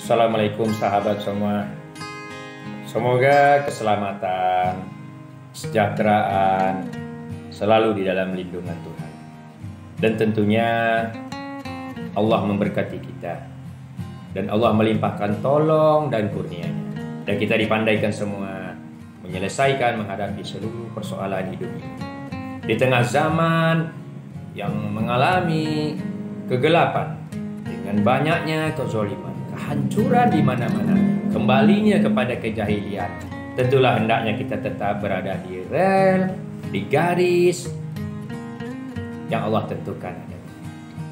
Assalamualaikum sahabat semua. Semoga keselamatan, kesejahteraan selalu di dalam lindungan Tuhan. Dan tentunya Allah memberkati kita. Dan Allah melimpahkan tolong dan kurnia-Nya. Dan kita dipandaikan semua menyelesaikan menghadapi seluruh persoalan hidup ini. Di tengah zaman yang mengalami kegelapan dengan banyaknya kezaliman, kehancuran di mana-mana, kembalinya kepada kejahilian. Tentulah hendaknya kita tetap berada di rel, di garis yang Allah tentukan.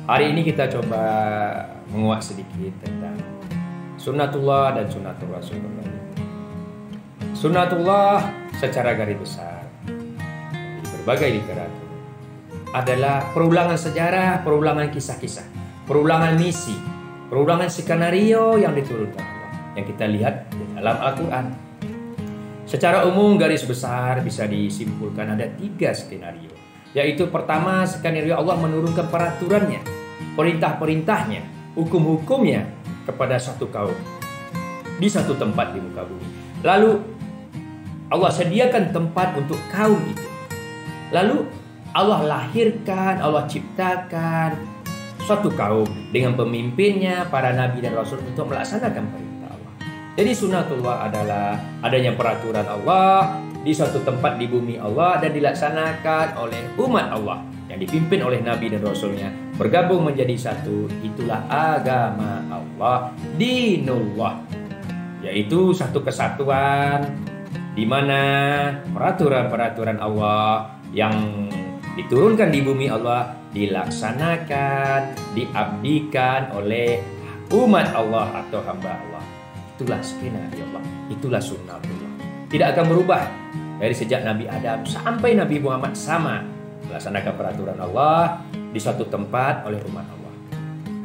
Hari ini kita coba menguak sedikit tentang sunnatullah dan sunnatul Rasulullah. Sunnatullah secara garis besar di berbagai literatur adalah perulangan sejarah, perulangan kisah-kisah, perulangan misi, perulangan skenario yang diturunkan Allah yang kita lihat di dalam Al-Quran. Secara umum garis besar bisa disimpulkan ada 3 skenario, yaitu pertama, skenario Allah menurunkan peraturannya, perintah-perintahnya, hukum-hukumnya kepada satu kaum di satu tempat di muka bumi. Lalu Allah sediakan tempat untuk kaum itu. Lalu Allah lahirkan, Allah ciptakan suatu kaum dengan pemimpinnya, para nabi dan rasul untuk melaksanakan perintah Allah. Jadi sunnatullah adalah adanya peraturan Allah di suatu tempat di bumi Allah dan dilaksanakan oleh umat Allah yang dipimpin oleh nabi dan rasulnya, bergabung menjadi satu. Itulah agama Allah, dinullah, yaitu satu kesatuan di mana peraturan-peraturan Allah yang diturunkan di bumi Allah dilaksanakan, diabdikan oleh umat Allah atau hamba Allah. Itulah skenario Allah, itulah sunnatullah. Tidak akan berubah dari sejak Nabi Adam sampai Nabi Muhammad, sama melaksanakan peraturan Allah di suatu tempat oleh umat Allah.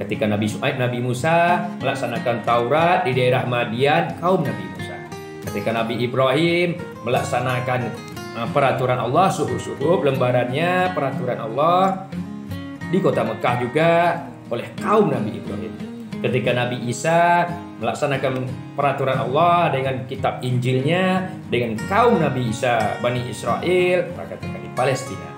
Ketika Nabi Syuaib, Nabi Musa melaksanakan Taurat di daerah Madian, kaum Nabi Musa. Ketika Nabi Ibrahim melaksanakan peraturan Allah, suhuf-suhuf lembarannya peraturan Allah di kota Mekah juga oleh kaum Nabi Ibrahim. Ketika Nabi Isa melaksanakan peraturan Allah dengan kitab Injilnya dengan kaum Nabi Isa, Bani Israel, maka di Palestina.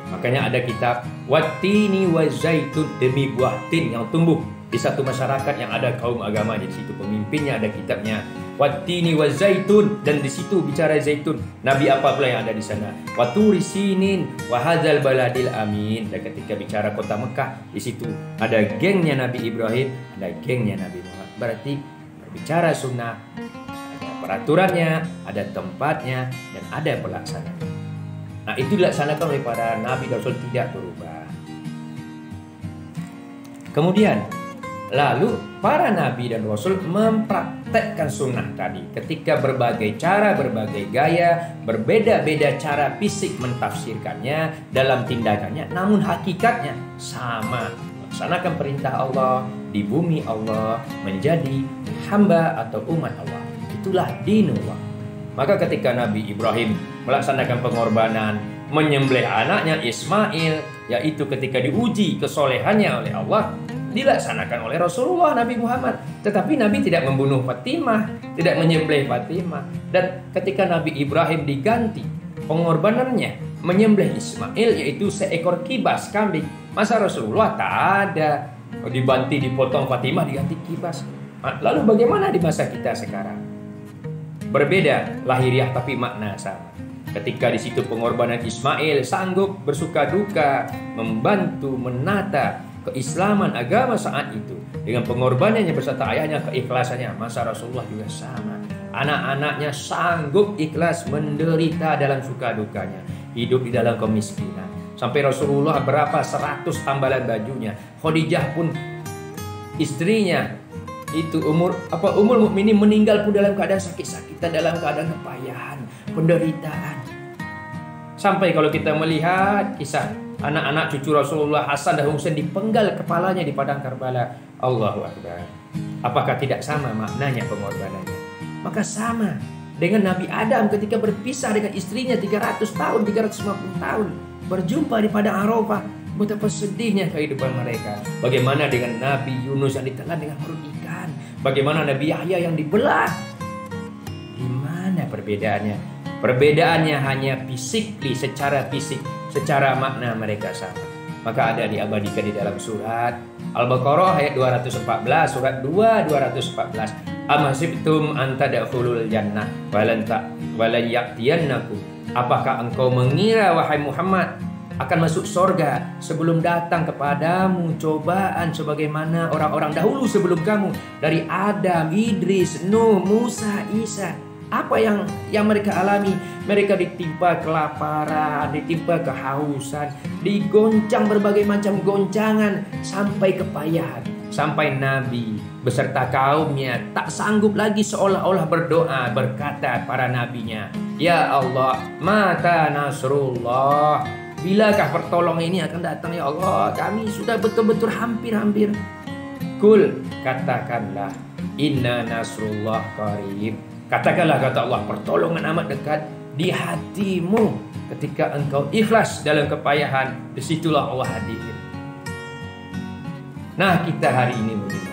Makanya ada kitab Wattini wa Zaitun, demi buah tin yang tumbuh di satu masyarakat yang ada kaum agama di situ, pemimpinnya ada kitabnya Wattini wa Zaitun, dan di situ bicara zaitun. Nabi apa pula yang ada di sana? Waturi sinin wa hadzal baladil amin. Dan ketika bicara kota Mekah, di situ ada gengnya Nabi Ibrahim, ada gengnya Nabi Muhammad. Berarti berbicara sunnah, ada peraturannya, ada tempatnya, dan ada pelaksanaan. Nah, itu dilaksanakan oleh para nabi dan rasul, tidak berubah. Kemudian lalu para nabi dan rasul mempraktekkan sunnah tadi ketika berbagai cara, berbagai gaya, berbeda-beda cara fisik mentafsirkannya dalam tindakannya, namun hakikatnya sama, melaksanakan perintah Allah di bumi Allah, menjadi hamba atau umat Allah. Itulah dinullah. Maka ketika Nabi Ibrahim melaksanakan pengorbanan, menyembelih anaknya Ismail, yaitu ketika diuji kesolehannya oleh Allah, dilaksanakan oleh Rasulullah Nabi Muhammad. Tetapi Nabi tidak membunuh Fatimah, tidak menyembelih Fatimah. Dan ketika Nabi Ibrahim diganti pengorbanannya menyembelih Ismail, yaitu seekor kibas kambing, masa Rasulullah tak ada dibanti dipotong Fatimah diganti kibas. Lalu bagaimana di masa kita sekarang? Berbeda lahiriah tapi makna sama. Ketika di situ pengorbanan Ismail sanggup bersuka duka membantu menata keislaman agama saat itu dengan pengorbanannya beserta ayahnya, keikhlasannya, masa Rasulullah juga sama. Anak-anaknya sanggup ikhlas menderita dalam suka dukanya, hidup di dalam kemiskinan. Sampai Rasulullah berapa 100 tambalan bajunya. Khadijah pun istrinya itu Ummul Mukminin meninggal pun dalam keadaan sakit-sakitan, dalam keadaan kepayahan, penderitaan. Sampai kalau kita melihat kisah anak-anak cucu Rasulullah Hasan dan Husain dipenggal kepalanya di padang Karbala. Allahu Akbar. Apakah tidak sama maknanya pengorbanannya? Maka sama dengan Nabi Adam ketika berpisah dengan istrinya 300 tahun, 350 tahun, berjumpa di padang Arafah, Betapa sedihnya kehidupan mereka. Bagaimana dengan Nabi Yunus yang ditelan dengan perut ikan? Bagaimana Nabi Yahya yang dibelah? Di mana perbedaannya? Perbedaannya hanya fisikly, secara fisik, secara makna mereka sama. Maka ada diabadikan di dalam surat Al-Baqarah ayat 214, surat 2 214. Amasibtum an tadkhulul jannah walan ya'tiyannakum. Apakah engkau mengira wahai Muhammad akan masuk sorga sebelum datang kepadamu cobaan sebagaimana orang-orang dahulu sebelum kamu, dari Adam, Idris, Nuh, Musa, Isa. Apa yang mereka alami? Mereka ditimpa kelaparan, ditimpa kehausan, digoncang berbagai macam goncangan sampai kepayahan. Sampai Nabi beserta kaumnya tak sanggup lagi, seolah-olah berdoa, berkata para nabinya, "Ya Allah, mata nasrullah? Bilakah pertolongan ini akan datang ya Allah? Kami sudah betul-betul hampir-hampir." Kul, katakanlah, inna nasrullah qarib. Katakanlah, kata Allah, pertolongan amat dekat di hatimu. Ketika engkau ikhlas dalam kepayahan, disitulah Allah hadir. Nah, kita hari ini bagaimana?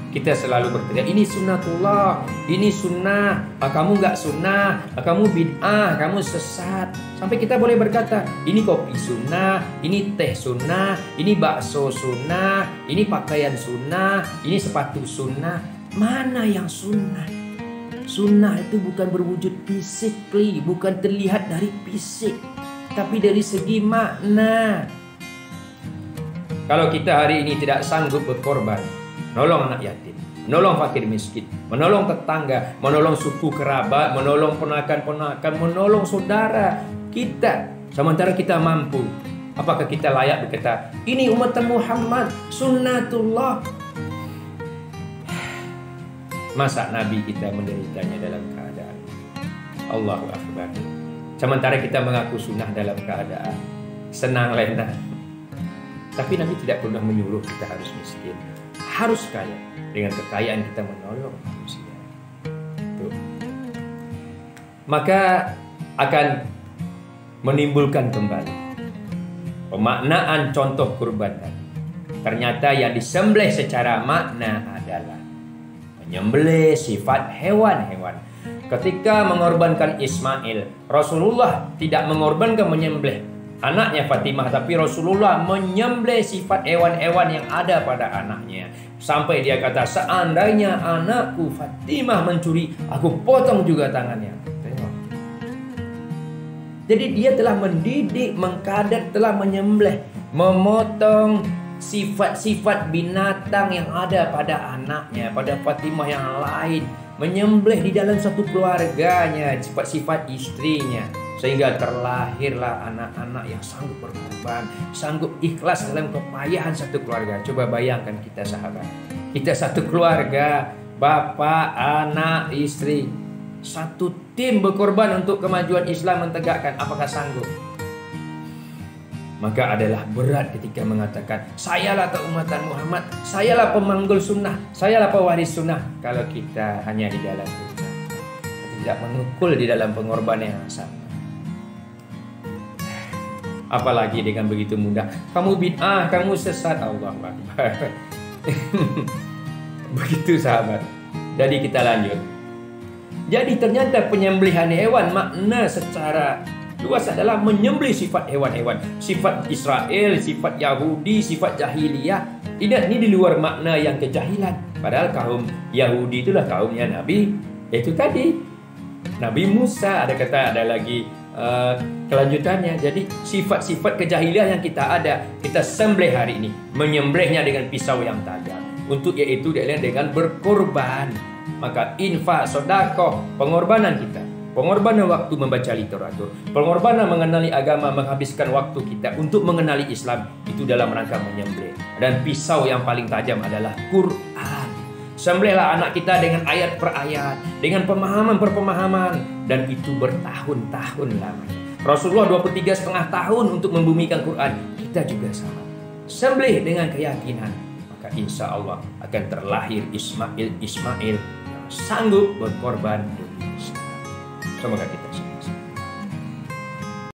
Kita selalu berteriak, ini sunnatullah, ini sunnah, kamu nggak sunnah, kamu bid'ah, kamu sesat. Sampai kita boleh berkata, ini kopi sunnah, ini teh sunnah, ini bakso sunnah, ini pakaian sunnah, ini sepatu sunnah. Mana yang sunnah? Sunnah itu bukan berwujud fisik, bukan terlihat dari fisik, tapi dari segi makna. Kalau kita hari ini tidak sanggup berkorban, menolong anak yatim, menolong fakir miskin, menolong tetangga, menolong suku kerabat, menolong ponakan-ponakan, menolong saudara kita, sementara kita mampu, apakah kita layak berkata, ini umat Muhammad, sunnatullah? Masa Nabi kita menderitanya dalam keadaan Allahu Akbar, sementara kita mengaku sunnah dalam keadaan senang lena. Tapi Nabi tidak pernah menyuruh kita harus miskin, harus kaya. Dengan kekayaan kita menolong manusia. Tuh. Maka akan menimbulkan kembali pemaknaan contoh kurban tadi. Ternyata yang disembelih secara makna adalah menyembelih sifat hewan-hewan. Ketika mengorbankan Ismail, Rasulullah tidak mengorbankan menyembelih anaknya Fatimah, tapi Rasulullah menyembelih sifat hewan-hewan yang ada pada anaknya. Sampai dia kata, seandainya anakku Fatimah mencuri, aku potong juga tangannya. Tengok. Jadi dia telah mendidik, mengkadat, telah menyembelih, memotong sifat-sifat binatang yang ada pada anaknya, pada Fatimah yang lain. Menyembelih di dalam satu keluarganya, sifat-sifat istrinya. Sehingga terlahirlah anak-anak yang sanggup berkorban, sanggup ikhlas dalam kepayahan satu keluarga. Coba bayangkan kita sahabat, kita satu keluarga, bapak, anak, istri, satu tim berkorban untuk kemajuan Islam mentegakkan. Apakah sanggup? Maka adalah berat ketika mengatakan, sayalah keumatan Muhammad, sayalah pemanggul sunnah, sayalah pewaris sunnah. Kalau kita hanya di dalam ucapan, tidak mengukul di dalam pengorbanan yang sama. Apalagi dengan begitu mudah, kamu bid'ah, kamu sesat, Allah Akbar. Begitu sahabat. Jadi kita lanjut. Jadi ternyata penyembelihan hewan makna secara luas adalah menyembelih sifat hewan-hewan, sifat Israel, sifat Yahudi, sifat jahiliyah. Tidak, ini di luar makna yang kejahilan. Padahal kaum Yahudi itulah kaumnya Nabi, itu tadi Nabi Musa. Ada lagi kelanjutannya. Jadi sifat-sifat kejahilian yang kita ada, kita sembelih hari ini, menyembelihnya dengan pisau yang tajam, untuk yaitu dengan berkorban. Maka infak, sedekah, pengorbanan kita, pengorbanan waktu membaca literatur, pengorbanan mengenali agama, menghabiskan waktu kita untuk mengenali Islam, itu dalam rangka menyembelih. Dan pisau yang paling tajam adalah Quran. Sembelihlah anak kita dengan ayat per ayat, dengan pemahaman per pemahaman, dan itu bertahun-tahun lamanya. Rasulullah 23,5 tahun untuk membumikan Quran. Kita juga sama. Sembelih dengan keyakinan, maka insya Allah akan terlahir Ismail yang sanggup berkorban demi Islam. Semoga kita